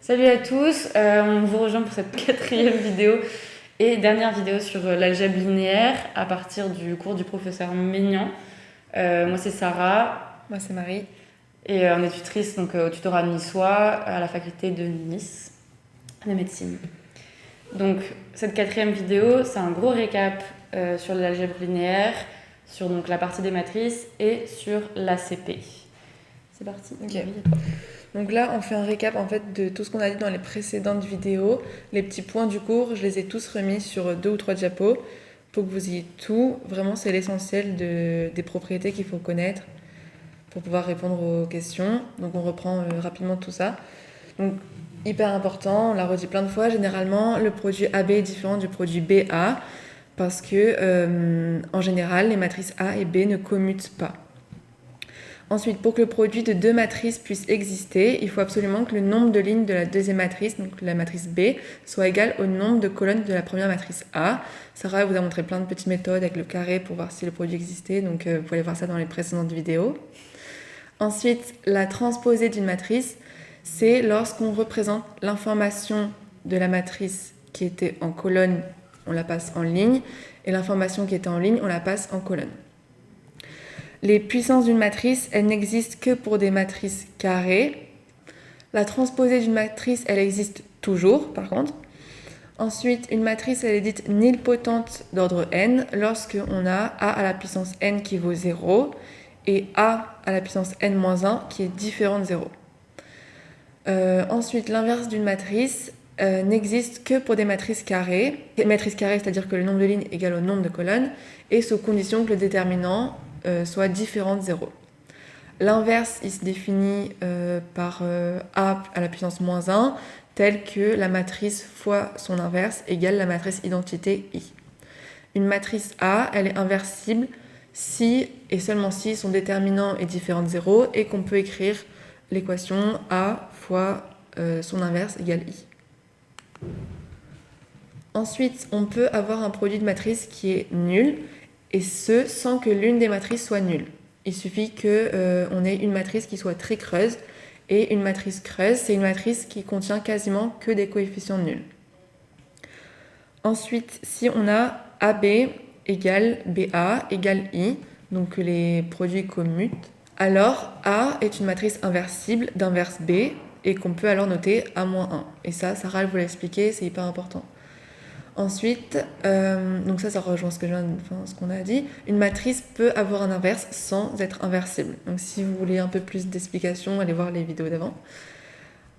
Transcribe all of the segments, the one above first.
Salut à tous, on vous rejoint pour cette quatrième vidéo et dernière vidéo sur l'algèbre linéaire à partir du cours du professeur Maignan. Moi c'est Sarah. Moi c'est Marie. Et on est tutrice donc, au tutorat niçois à la faculté de Nice de médecine. Donc cette quatrième vidéo c'est un gros récap sur l'algèbre linéaire, sur donc, la partie des matrices et sur l'ACP. C'est parti. Ok. Donc là, on fait un récap en fait de tout ce qu'on a dit dans les précédentes vidéos. Les petits points du cours, je les ai tous remis sur 2 ou 3 diapos pour que vous ayez tout. Vraiment, c'est l'essentiel des propriétés qu'il faut connaître pour pouvoir répondre aux questions. Donc on reprend rapidement tout ça. Donc hyper important, on l'a redit plein de fois, généralement le produit AB est différent du produit BA parce que en général, les matrices A et B ne commutent pas. Ensuite, pour que le produit de deux matrices puisse exister, il faut absolument que le nombre de lignes de la deuxième matrice, donc la matrice B, soit égal au nombre de colonnes de la première matrice A. Sarah vous a montré plein de petites méthodes avec le carré pour voir si le produit existait, donc vous pouvez voir ça dans les précédentes vidéos. Ensuite, la transposée d'une matrice, c'est lorsqu'on représente l'information de la matrice qui était en colonne, on la passe en ligne, et l'information qui était en ligne, on la passe en colonne. Les puissances d'une matrice, elles n'existent que pour des matrices carrées. La transposée d'une matrice, elle existe toujours, par contre. Ensuite, une matrice, elle est dite nilpotente d'ordre n lorsque on a a à la puissance n qui vaut 0 et a à la puissance n-1 qui est différent de 0. Ensuite, l'inverse d'une matrice n'existe que pour des matrices carrées. Matrice carrée, c'est-à-dire que le nombre de lignes est égal au nombre de colonnes, et sous condition que le déterminant soit différent de 0. L'inverse, il se définit par a à la puissance moins 1, tel que la matrice fois son inverse égale la matrice identité I. Une matrice A, elle est inversible si et seulement si son déterminant est différent de 0 et qu'on peut écrire l'équation A fois son inverse égale I. Ensuite, on peut avoir un produit de matrice qui est nul, et ce, sans que l'une des matrices soit nulle. Il suffit qu'on ait une matrice qui soit très creuse, et une matrice creuse, c'est une matrice qui contient quasiment que des coefficients nuls. Ensuite, si on a AB égale BA égale I, donc que les produits commutent, alors A est une matrice inversible d'inverse B, et qu'on peut alors noter A-1. Et ça, Sarah vous l'a expliqué, c'est hyper important. Ensuite, donc ça rejoint ce qu'on a dit, une matrice peut avoir un inverse sans être inversible. Donc si vous voulez un peu plus d'explications, allez voir les vidéos d'avant.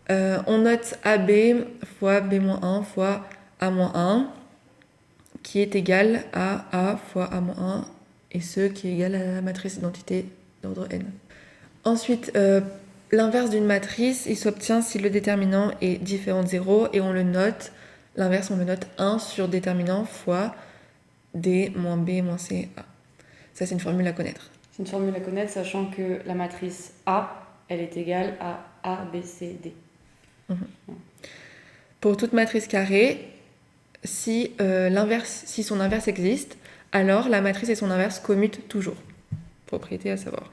On note AB fois B-1 fois A-1, qui est égal à A fois A-1, et ce qui est égal à la matrice identité d'ordre n. Ensuite, l'inverse d'une matrice, il s'obtient si le déterminant est différent de 0, et on le note. L'inverse, on le note 1 sur déterminant fois D moins B moins C A. Ça, c'est une formule à connaître. C'est une formule à connaître, sachant que la matrice A, elle est égale à A, B, C, D. Pour toute matrice carrée, si son inverse existe, alors la matrice et son inverse commutent toujours. Propriété à savoir.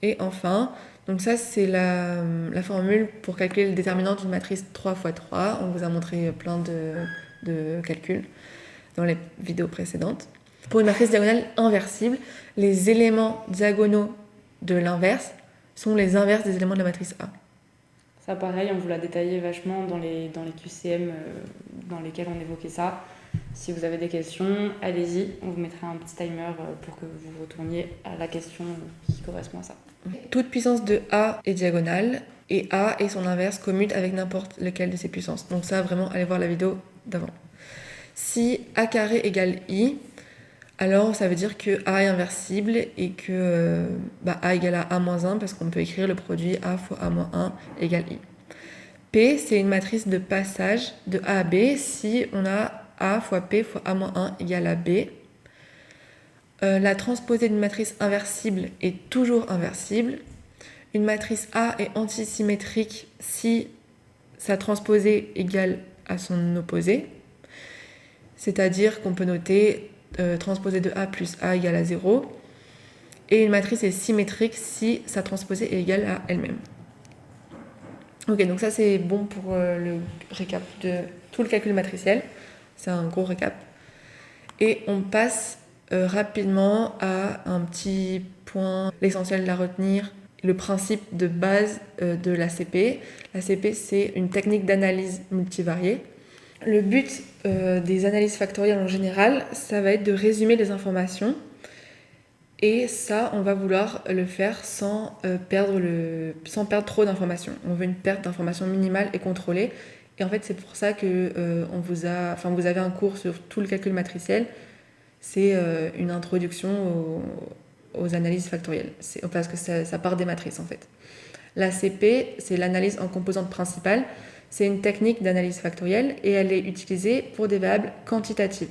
Et enfin, donc ça c'est la formule pour calculer le déterminant d'une matrice 3 x 3. On vous a montré plein de calculs dans les vidéos précédentes. Pour une matrice diagonale inversible, les éléments diagonaux de l'inverse sont les inverses des éléments de la matrice A. Ça pareil, on vous l'a détaillé vachement dans les QCM dans lesquels on évoquait ça. Si vous avez des questions, allez-y, on vous mettra un petit timer pour que vous retourniez à la question qui correspond à ça. Toute puissance de A est diagonale, et A et son inverse commutent avec n'importe lequel de ces puissances. Donc ça, vraiment, allez voir la vidéo d'avant. Si A carré égale I, alors ça veut dire que A est inversible et que A égale à A-1 parce qu'on peut écrire le produit A fois A-1 égale I. P, c'est une matrice de passage de A à B si on a A fois P fois A-1 égale à B. La transposée d'une matrice inversible est toujours inversible. Une matrice A est antisymétrique si sa transposée égale à son opposé. C'est-à-dire qu'on peut noter transposée de A plus A égale à 0. Et une matrice est symétrique si sa transposée est égale à elle-même. Ok, donc ça c'est bon pour le récap de tout le calcul matriciel. C'est un gros récap. Et on passe rapidement à un petit point, l'essentiel à retenir, le principe de base de l'ACP. L'ACP, c'est une technique d'analyse multivariée. Le but des analyses factorielles en général, ça va être de résumer les informations. Et ça, on va vouloir le faire sans perdre trop d'informations. On veut une perte d'informations minimale et contrôlée. Et en fait, c'est pour ça que vous avez un cours sur tout le calcul matriciel. C'est une introduction aux analyses factorielles. Parce que ça part des matrices, en fait. L'ACP, c'est l'analyse en composantes principales. C'est une technique d'analyse factorielle et elle est utilisée pour des variables quantitatives.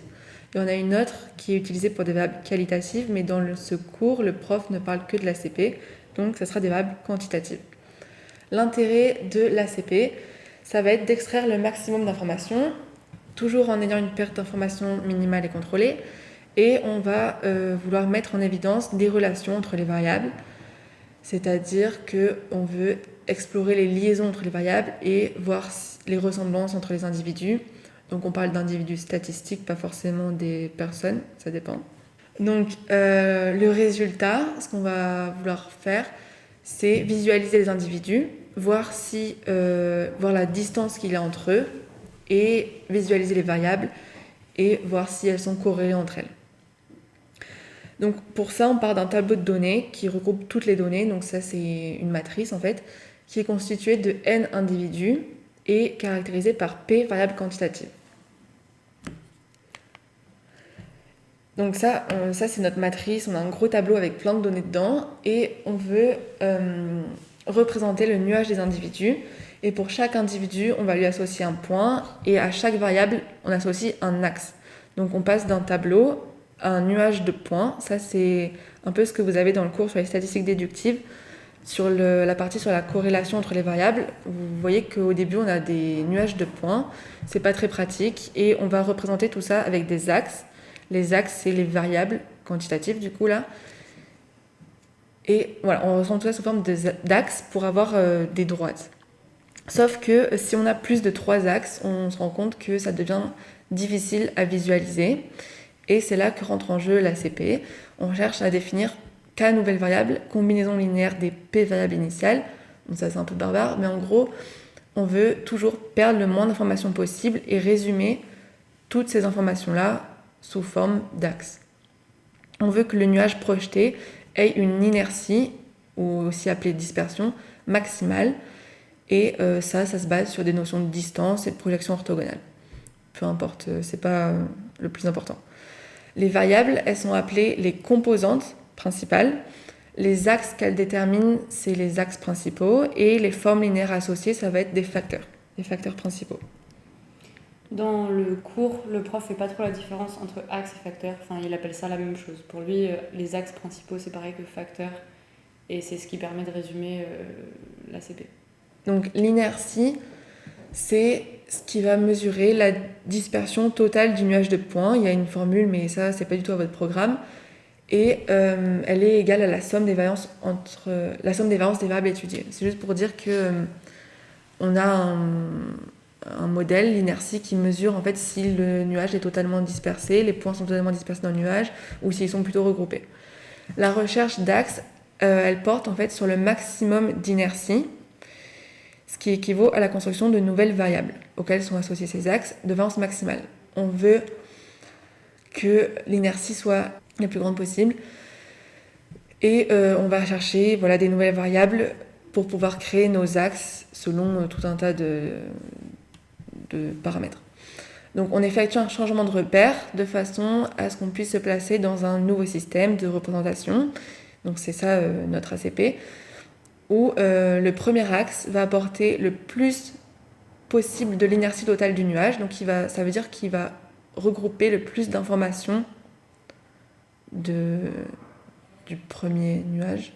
Il y en a une autre qui est utilisée pour des variables qualitatives, mais dans ce cours, le prof ne parle que de l'ACP, donc ça sera des variables quantitatives. L'intérêt de l'ACP, ça va être d'extraire le maximum d'informations, toujours en ayant une perte d'informations minimale et contrôlée, et on va vouloir mettre en évidence des relations entre les variables, c'est-à-dire qu'on veut explorer les liaisons entre les variables et voir les ressemblances entre les individus. Donc on parle d'individus statistiques, pas forcément des personnes, ça dépend. Donc le résultat, ce qu'on va vouloir faire, c'est visualiser les individus, voir la distance qu'il y a entre eux, et visualiser les variables, et voir si elles sont corrélées entre elles. Donc pour ça, on part d'un tableau de données qui regroupe toutes les données, donc ça c'est une matrice en fait, qui est constituée de n individus et caractérisée par p variables quantitatives. Donc ça c'est notre matrice, on a un gros tableau avec plein de données dedans et on veut représenter le nuage des individus. Et pour chaque individu, on va lui associer un point et à chaque variable, on associe un axe. Donc on passe d'un tableau à un nuage de points. Ça c'est un peu ce que vous avez dans le cours sur les statistiques déductives. Sur la partie sur la corrélation entre les variables, vous voyez qu'au début on a des nuages de points. C'est pas très pratique et on va représenter tout ça avec des axes. Les axes, c'est les variables quantitatives, du coup, là. Et voilà, on ressent tout ça sous forme d'axes pour avoir des droites. Sauf que si on a plus de 3 axes, on se rend compte que ça devient difficile à visualiser. Et c'est là que rentre en jeu l'ACP. On cherche à définir K nouvelles variables, combinaison linéaire des P variables initiales. Donc ça, c'est un peu barbare, mais en gros, on veut toujours perdre le moins d'informations possible et résumer toutes ces informations-là sous forme d'axes. On veut que le nuage projeté ait une inertie, ou aussi appelée dispersion, maximale. Et ça se base sur des notions de distance et de projection orthogonale. Peu importe, c'est pas le plus important. Les variables, elles sont appelées les composantes principales. Les axes qu'elles déterminent, c'est les axes principaux. Et les formes linéaires associées, ça va être des facteurs principaux. Dans le cours, le prof fait pas trop la différence entre axe et facteur. Enfin, il appelle ça la même chose. Pour lui, les axes principaux, c'est pareil que facteur. Et c'est ce qui permet de résumer l'ACP. Donc l'inertie, c'est ce qui va mesurer la dispersion totale du nuage de points. Il y a une formule, mais ça, c'est pas du tout à votre programme. Et elle est égale à la somme des variances des variables étudiées. C'est juste pour dire que on a un modèle, l'inertie, qui mesure en fait si le nuage est totalement dispersé, les points sont totalement dispersés dans le nuage, ou s'ils sont plutôt regroupés. La recherche d'axes, elle porte en fait sur le maximum d'inertie, ce qui équivaut à la construction de nouvelles variables auxquelles sont associés ces axes de variance maximale. On veut que l'inertie soit la plus grande possible et on va chercher des nouvelles variables pour pouvoir créer nos axes selon tout un tas de paramètres. Donc on effectue un changement de repère de façon à ce qu'on puisse se placer dans un nouveau système de représentation. Donc c'est ça notre ACP, où le premier axe va apporter le plus possible de l'inertie totale du nuage. Donc ça veut dire qu'il va regrouper le plus d'informations du premier nuage.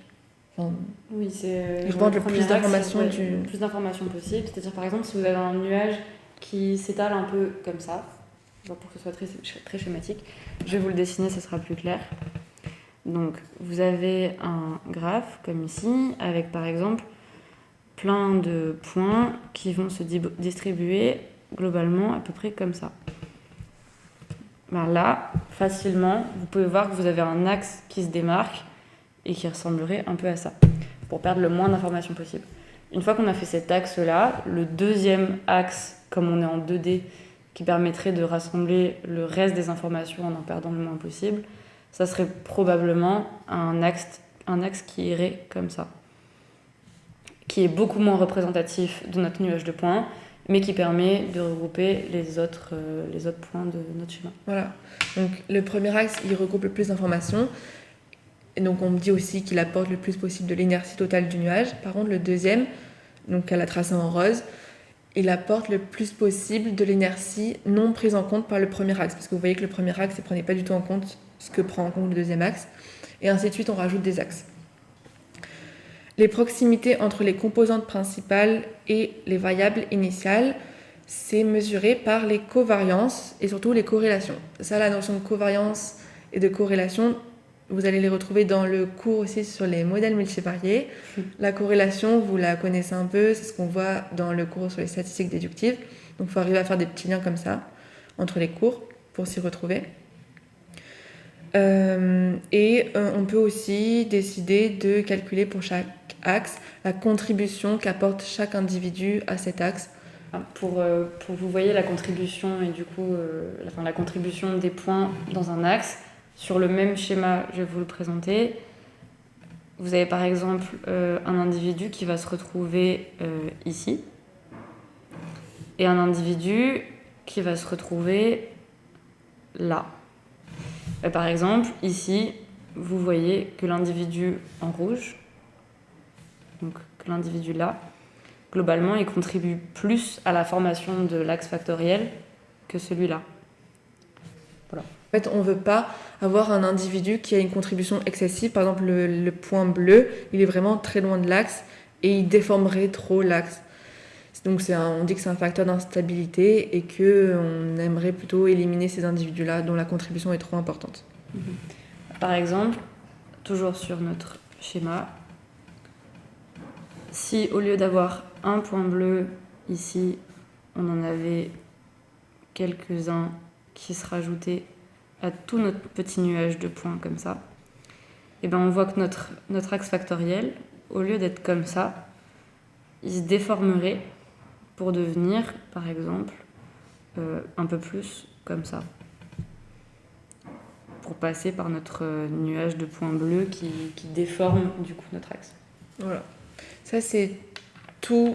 Enfin, oui, c'est il représente le plus d'informations le plus d'informations possible. C'est-à-dire par exemple si vous avez un nuage qui s'étale un peu comme ça, pour que ce soit très, très schématique, je vais vous le dessiner, ça sera plus clair. Donc vous avez un graphe comme ici avec par exemple plein de points qui vont se distribuer globalement à peu près comme ça. Ben là, facilement, vous pouvez voir que vous avez un axe qui se démarque et qui ressemblerait un peu à ça, pour perdre le moins d'informations possible. Une fois qu'on a fait cet axe-là, le deuxième axe, comme on est en 2D, qui permettrait de rassembler le reste des informations en perdant le moins possible, ça serait probablement un axe qui irait comme ça, qui est beaucoup moins représentatif de notre nuage de points, mais qui permet de regrouper les autres points de notre schéma. Voilà. Donc le premier axe, il regroupe le plus d'informations. Et donc on me dit aussi qu'il apporte le plus possible de l'inertie totale du nuage. Par contre, le deuxième, donc qu'elle a tracé en rose, il apporte le plus possible de l'inertie non prise en compte par le premier axe. Parce que vous voyez que le premier axe ne prenait pas du tout en compte ce que prend en compte le deuxième axe. Et ainsi de suite, on rajoute des axes. Les proximités entre les composantes principales et les variables initiales, c'est mesuré par les covariances et surtout les corrélations. Ça, la notion de covariance et de corrélation, vous allez les retrouver dans le cours aussi sur les modèles multivariés. La corrélation, vous la connaissez un peu, c'est ce qu'on voit dans le cours sur les statistiques déductives. Donc il faut arriver à faire des petits liens comme ça entre les cours pour s'y retrouver. On peut aussi décider de calculer pour chaque axe la contribution qu'apporte chaque individu à cet axe. Pour que vous voyez la contribution et du coup la contribution des points dans un axe, sur le même schéma, je vais vous le présenter. Vous avez par exemple un individu qui va se retrouver ici et un individu qui va se retrouver là. Par exemple, ici, vous voyez que l'individu en rouge, donc que l'individu là, globalement, il contribue plus à la formation de l'axe factoriel que celui-là. Voilà. En fait, on ne veut pas avoir un individu qui a une contribution excessive. Par exemple, le point bleu, il est vraiment très loin de l'axe et il déformerait trop l'axe. Donc on dit que c'est un facteur d'instabilité et qu'on aimerait plutôt éliminer ces individus-là dont la contribution est trop importante. Par exemple, toujours sur notre schéma, si au lieu d'avoir un point bleu ici, on en avait quelques-uns qui se rajoutaient à tout notre petit nuage de points comme ça, et ben on voit que notre axe factoriel, au lieu d'être comme ça, il se déformerait pour devenir, par exemple, un peu plus comme ça, pour passer par notre nuage de points bleus qui déforme du coup notre axe. Voilà. Ça, c'est tout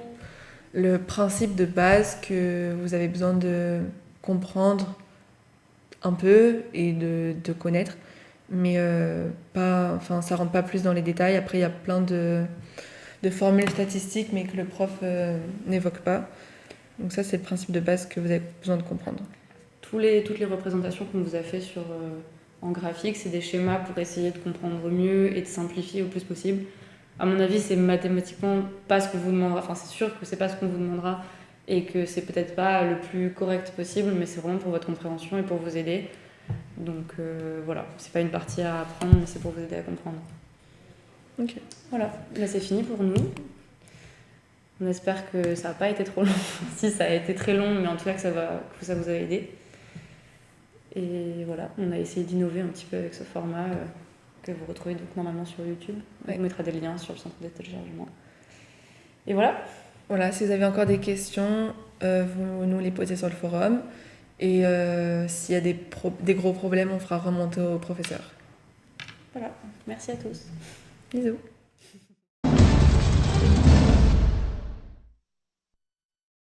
le principe de base que vous avez besoin de comprendre un peu et de connaître, mais ça rentre pas plus dans les détails. Après, il y a plein de formules statistiques, mais que le prof n'évoque pas. Donc ça, c'est le principe de base que vous avez besoin de comprendre. Toutes les représentations qu'on vous a fait en graphique, c'est des schémas pour essayer de comprendre mieux et de simplifier au plus possible. À mon avis, c'est mathématiquement pas ce qu'on vous demandera. Enfin, c'est sûr que c'est pas ce qu'on vous demandera et que c'est peut-être pas le plus correct possible, mais c'est vraiment pour votre compréhension et pour vous aider. Donc voilà, c'est pas une partie à apprendre, mais c'est pour vous aider à comprendre. Ok. Voilà, là c'est fini pour nous. On espère que ça n'a pas été trop long. Si, ça a été très long, mais en tout cas que ça vous a aidé. Et voilà, on a essayé d'innover un petit peu avec ce format que vous retrouvez donc normalement sur YouTube. On vous mettra des liens sur le centre de téléchargement. Et voilà. Voilà, si vous avez encore des questions, vous nous les posez sur le forum. Et s'il y a des gros problèmes, on fera remonter au professeur. Voilà, merci à tous. Bisous.